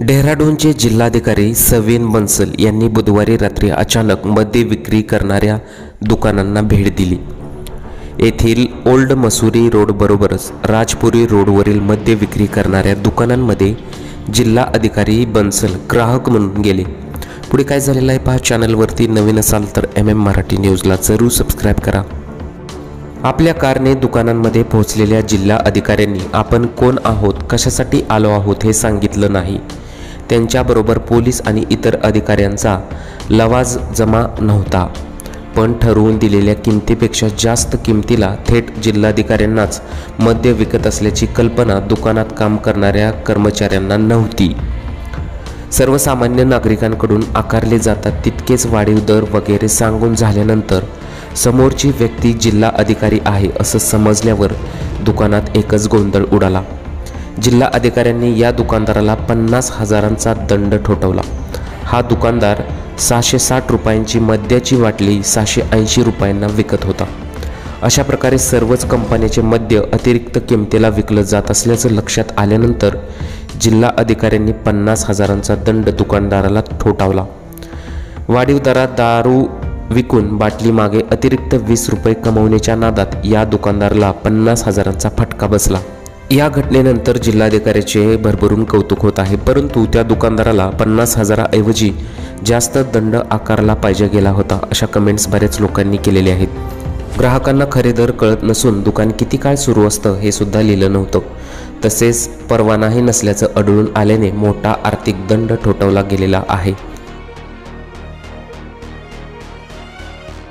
डेहराडूनचे जिल्हाधिकारी सवीन बन्सल यांनी बुधवारी रात्री अचानक मद्य विक्री करणाऱ्या दुकानांना भेट दिली। येथील ओल्ड मसुरी रोड बरोबरच राजपुरी रोडवरील मद्य विक्री करणाऱ्या दुकानांमध्ये जिल्हा अधिकारी बन्सल ग्राहक म्हणून गेले। पुढे काय झालेलं आहे पहा। चॅनलवरती नवीन असाल तर मराठी न्यूजला जरूर सबस्क्राइब करा। आपल्या कारने दुकानांमध्ये पोहोचलेल्या जिल्हा अधिकाऱ्यांनी आपण कोण आहोत, कशासाठी आलो आहोत हे सांगितलं नाही। त्यांच्याबरोबर पोलीस आणि इतर अधिकाऱ्यांचा लवाज जमा नव्हता, पण ठरवून दिलेल्या किमतीपेक्षा जास्त किमतीला थेट जिल्हाधिकाऱ्यांनाच मद्य विकत असल्याची कल्पना दुकानात काम करणाऱ्या कर्मचाऱ्यांना नव्हती। सर्वसामान्य नागरिकांकडून आकारले जातात तितकेच वाढीव दर वगैरे सांगून झाल्यानंतर समोरची व्यक्ती जिल्हा अधिकारी आहे असं समजल्यावर दुकानात एकच गोंधळ उडाला। जिल्हा अधिकाऱ्यांनी या दुकानदाराला 50,000चा दंड ठोठावला। हा दुकानदार 660 रुपयांची मद्याची बाटली 680 रुपयांना विकत होता। अशा प्रकारे सर्वच कंपन्यांचे मद्य अतिरिक्त किमतीला विकलं जात असल्याचं लक्षात आल्यानंतर जिल्हा अधिकाऱ्यांनी 50,000चा दंड दुकानदाराला ठोठावला। वाढीव दरात दारू विकून बाटली मागे अतिरिक्त 20 रुपये कमवण्याच्या नादात या दुकानदाराला 50,000चा फटका बसला। या घटनेनंतर जिल्हाधिकाऱ्याचे भरभरून कौतुक होत आहे, परंतु त्या दुकानदाराला 50,000ऐवजी जास्त दंड आकारला पाहिजे गेला होता, अशा कमेंट्स बऱ्याच लोकांनी केलेल्या आहेत। ग्राहकांना खरे दर कळत नसून दुकान किती काळ सुरू असतं हे सुद्धा लिहिलं नव्हतं। तसेच परवानाही नसल्याचं आढळून आल्याने मोठा आर्थिक दंड ठोठावला गेलेला आहे।